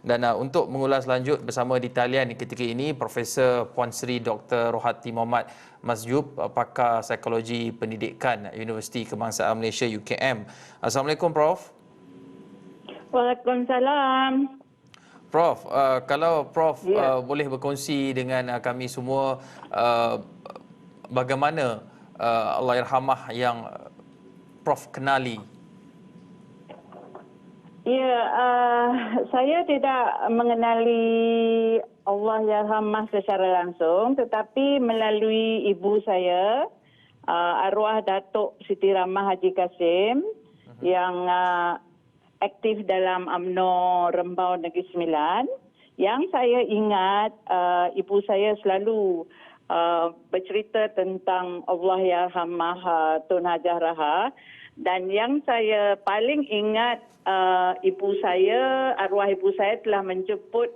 Dan untuk mengulas lanjut bersama di talian ketika ini Profesor Puan Sri Dr. Rohati Mohamad Masjub, pakar psikologi pendidikan Universiti Kebangsaan Malaysia UKM. Assalamualaikum Prof. Waalaikumsalam. Prof, kalau Prof Ya. boleh berkongsi dengan kami semua bagaimana Allahyarhamah yang Prof kenali. Ya, saya tidak mengenali Allahyarhamah secara langsung, tetapi melalui ibu saya, arwah Datuk Siti Rahmah Haji Kasim, yang aktif dalam UMNO Rembau Negeri Sembilan, yang saya ingat ibu saya selalu bercerita tentang Allahyarhamah Tun Hajah Raha. Dan yang saya paling ingat, ibu saya, arwah ibu saya telah menjemput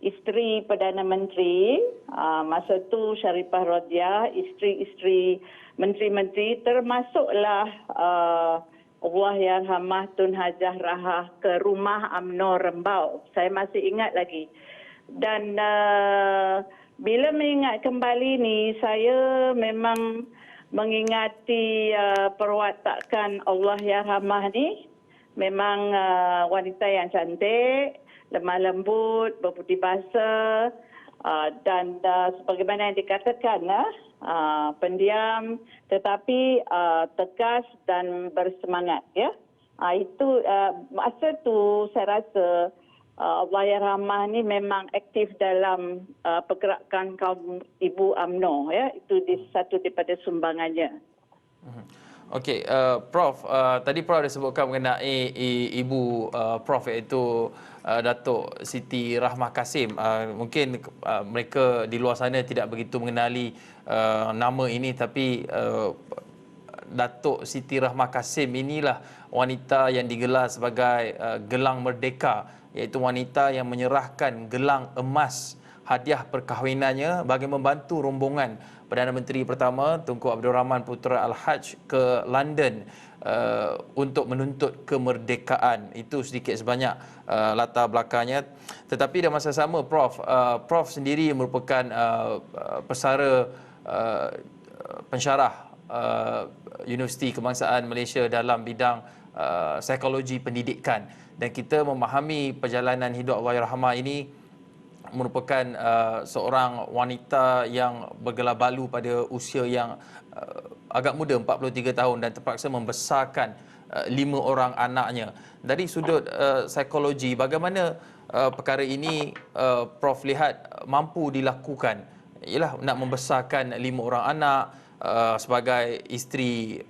isteri Perdana Menteri, masa itu Sharifah Rodiah, isteri-isteri menteri-menteri, termasuklah Allahyarhamah Tun Hajah Raha ke rumah UMNO Rembau. Saya masih ingat lagi. Dan bila mengingat kembali ni, saya memang mengingati perwatakan Allahyarhamah ni. Memang wanita yang cantik, lemah lembut, berbudi bahasa, dan sebagaimana yang dikatakan, pendiam tetapi tegas dan bersemangat. Ya, itu masa tu saya rasa Allahyarhamah ni memang aktif dalam pergerakan kaum ibu UMNO. Ya, itu satu daripada sumbangannya. Okey, Prof, tadi Prof ada sebutkan mengenai ibu Prof iaitu Datuk Siti Rahmah Kasim. Mungkin mereka di luar sana tidak begitu mengenali nama ini, tapi Datuk Siti Rahmah Kasim inilah wanita yang digelar sebagai gelang merdeka, iaitu wanita yang menyerahkan gelang emas hadiah perkahwinannya bagi membantu rombongan Perdana Menteri pertama Tunku Abdul Rahman Putra Al-Haj ke London untuk menuntut kemerdekaan. Itu sedikit sebanyak latar belakangnya. Tetapi dalam masa sama Prof, Prof sendiri merupakan pesara pensyarah Universiti Kebangsaan Malaysia dalam bidang psikologi pendidikan, dan kita memahami perjalanan hidup Allahyarhamah ini merupakan seorang wanita yang bergelar balu pada usia yang agak muda, 43 tahun, dan terpaksa membesarkan 5 orang anaknya. Dari sudut psikologi, bagaimana perkara ini Prof lihat mampu dilakukan? Ialah nak membesarkan 5 orang anak sebagai isteri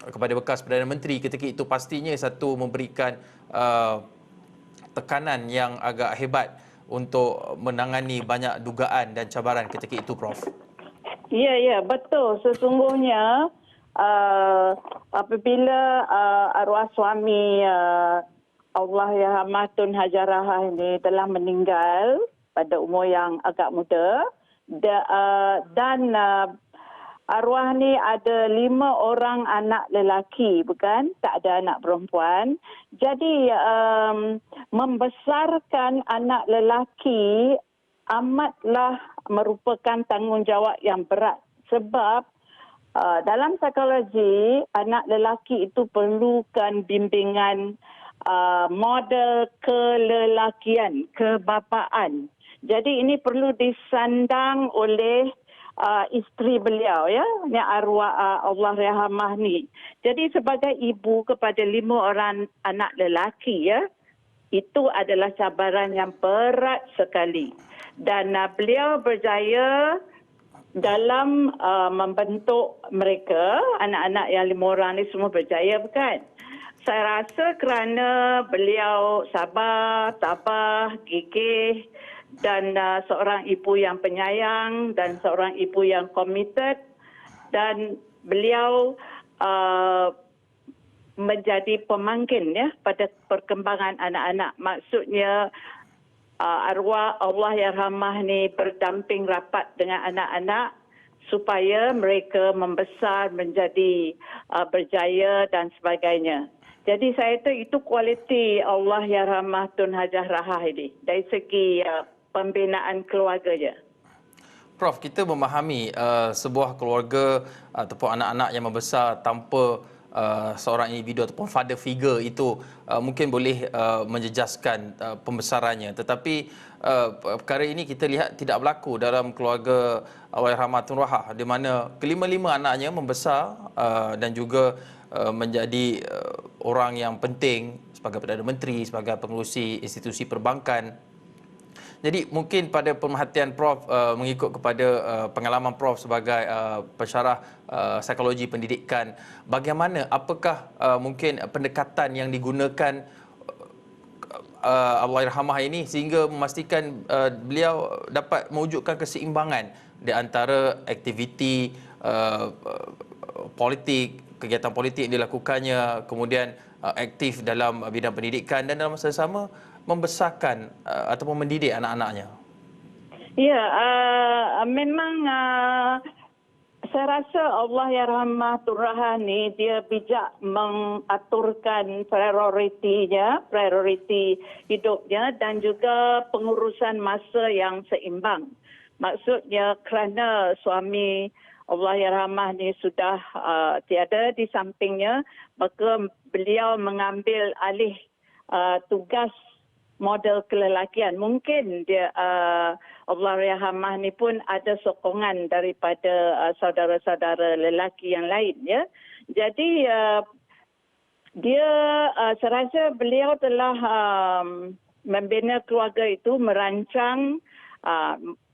kepada bekas Perdana Menteri ketika itu, pastinya satu memberikan tekanan yang agak hebat untuk menangani banyak dugaan dan cabaran ketika itu, Prof. Ya, betul. Sesungguhnya apabila arwah suami Allahyarhamah Tun Hajah Raha ini telah meninggal pada umur yang agak muda, dan arwah ni ada 5 orang anak lelaki, bukan? Tak ada anak perempuan. Jadi membesarkan anak lelaki amatlah merupakan tanggungjawab yang berat. Sebab dalam psikologi, anak lelaki itu perlukan bimbingan model kelelakian, kebapaan. Jadi ini perlu disandang oleh isteri beliau, ya, ni arwah Allahyarhamah ni. Jadi sebagai ibu kepada 5 orang anak lelaki, ya, itu adalah cabaran yang berat sekali. Dan beliau berjaya dalam membentuk mereka, anak-anak yang 5 orang ni semua berjaya, bukan? Saya rasa kerana beliau sabar, tabah, gigih, dan seorang ibu yang penyayang dan seorang ibu yang committed, dan beliau menjadi pemangkin, ya, pada perkembangan anak-anak. Maksudnya arwah Allahyarhamah ni berdamping rapat dengan anak-anak supaya mereka membesar menjadi berjaya dan sebagainya. Jadi saya itu kualiti Allah yang rahmah Tun Hajah Rahah ini dari segi pembinaan keluarganya. Prof, kita memahami sebuah keluarga ataupun anak-anak yang membesar tanpa seorang individu ataupun father figure itu mungkin boleh menjejaskan pembesarannya. Tetapi perkara ini kita lihat tidak berlaku dalam keluarga Allahyarhamah Tun Rahah, di mana kelima-lima anaknya membesar dan juga menjadi orang yang penting sebagai Perdana Menteri, sebagai pengerusi institusi perbankan. Jadi mungkin pada pemerhatian Prof mengikut kepada pengalaman Prof sebagai pensyarah psikologi pendidikan, bagaimana, apakah mungkin pendekatan yang digunakan Allahyarhamah ini sehingga memastikan beliau dapat mewujudkan keseimbangan di antara aktiviti politik, kegiatan politik yang dilakukannya, kemudian aktif dalam bidang pendidikan dan dalam masa yang sama membesarkan ataupun mendidik anak-anaknya? Ya, memang saya rasa Allahyarhamah Tun Rahah ni dia bijak mengaturkan prioriti hidupnya dan juga pengurusan masa yang seimbang. Maksudnya kerana suami Allahyarhamah ni sudah tiada di sampingnya, maka beliau mengambil alih tugas model kelelakian. Mungkin dia Allahyarhamah ni pun ada sokongan daripada saudara-saudara lelaki yang lain, ya. Jadi dia saya rasa beliau telah membina keluarga itu, merancang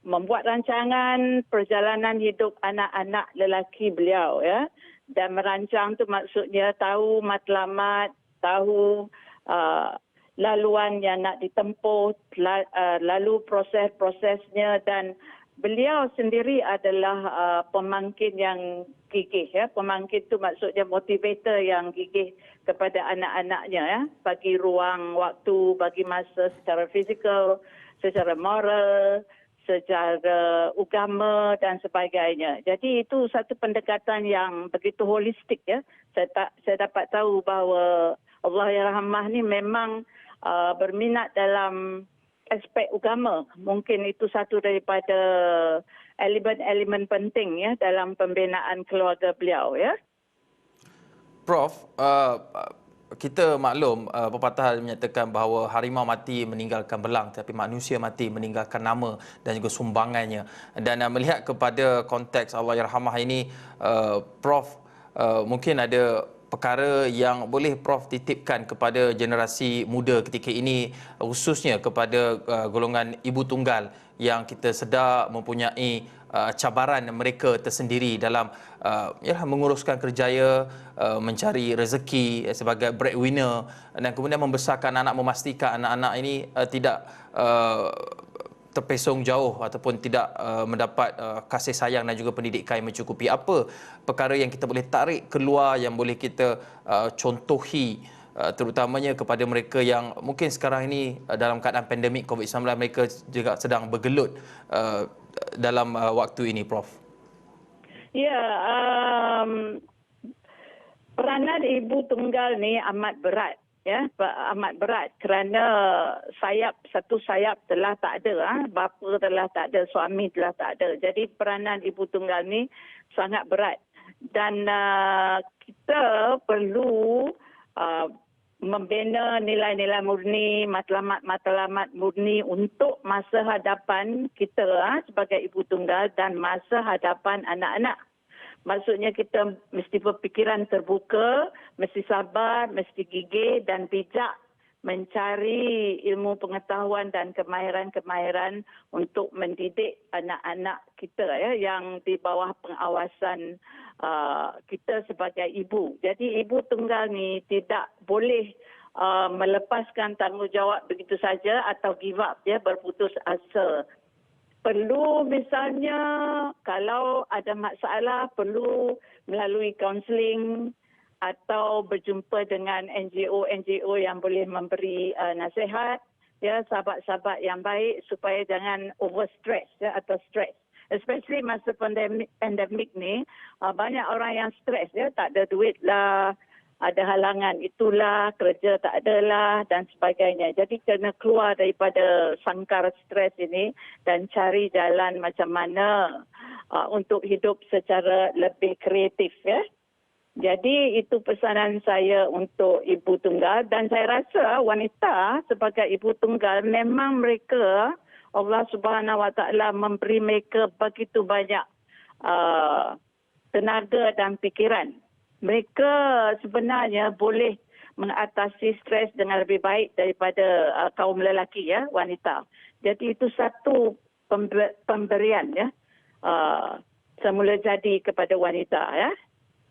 membuat rancangan perjalanan hidup anak-anak lelaki beliau, ya. Dan merancang tu maksudnya tahu matlamat, tahu laluan yang nak ditempuh, lalu proses-prosesnya, dan beliau sendiri adalah pemangkin yang gigih, ya. Pemangkin tu maksudnya motivator yang gigih kepada anak-anaknya, ya. Bagi ruang waktu, bagi masa secara fizikal, secara moral, secara agama dan sebagainya. Jadi itu satu pendekatan yang begitu holistik, ya. Saya dapat tahu bahawa Allahyarhamah ni memang berminat dalam aspek agama. Mungkin itu satu daripada elemen-elemen penting, ya, dalam pembinaan keluarga beliau, ya. Prof, kita maklum pepatah menyatakan bahawa harimau mati meninggalkan belang, tapi manusia mati meninggalkan nama dan juga sumbangannya. Dan melihat kepada konteks Allahyarhamah ini, Prof, mungkin ada perkara yang boleh Prof titipkan kepada generasi muda ketika ini, khususnya kepada golongan ibu tunggal yang kita sedar mempunyai cabaran mereka tersendiri dalam menguruskan kerjaya, mencari rezeki sebagai breadwinner dan kemudian membesarkan anak, memastikan anak-anak ini tidak terpesong jauh ataupun tidak mendapat kasih sayang dan juga pendidikan yang mencukupi. Apa perkara yang kita boleh tarik keluar, yang boleh kita contohi, terutamanya kepada mereka yang mungkin sekarang ini dalam keadaan pandemik COVID-19, mereka juga sedang bergelut dalam waktu ini, Prof? Ya, peranan ibu tunggal ni amat berat, ya, amat berat kerana satu sayap telah tak ada, bapa telah tak ada, suami telah tak ada. Jadi peranan ibu tunggal ni sangat berat dan kita perlu membina nilai-nilai murni, matlamat murni untuk masa hadapan kita sebagai ibu tunggal dan masa hadapan anak-anak. Maksudnya kita mesti berfikiran terbuka, mesti sabar, mesti gigih dan bijak mencari ilmu pengetahuan dan kemahiran-kemahiran untuk mendidik anak-anak kita, ya, yang di bawah pengawasan kita sebagai ibu. Jadi ibu tunggal ni tidak boleh melepaskan tanggungjawab begitu saja atau give up, ya, berputus asa. Perlu misalnya kalau ada masalah perlu melalui kaunseling atau berjumpa dengan NGO yang boleh memberi nasihat, ya, sahabat-sahabat yang baik supaya jangan overstress, ya, atau stress. Especially masa pandemik ni, banyak orang yang stres, ya, tak ada duit lah, ada halangan itulah, kerja tak adalah dan sebagainya. Jadi kena keluar daripada sangkar stres ini dan cari jalan macam mana untuk hidup secara lebih kreatif ya. Jadi itu pesanan saya untuk ibu tunggal dan saya rasa wanita sebagai ibu tunggal memang mereka Allah Subhanahu Wa Taala memberi mereka begitu banyak tenaga dan fikiran. Mereka sebenarnya boleh mengatasi stres dengan lebih baik daripada kaum lelaki ya, wanita. Jadi itu satu pemberian ya semula jadi kepada wanita ya.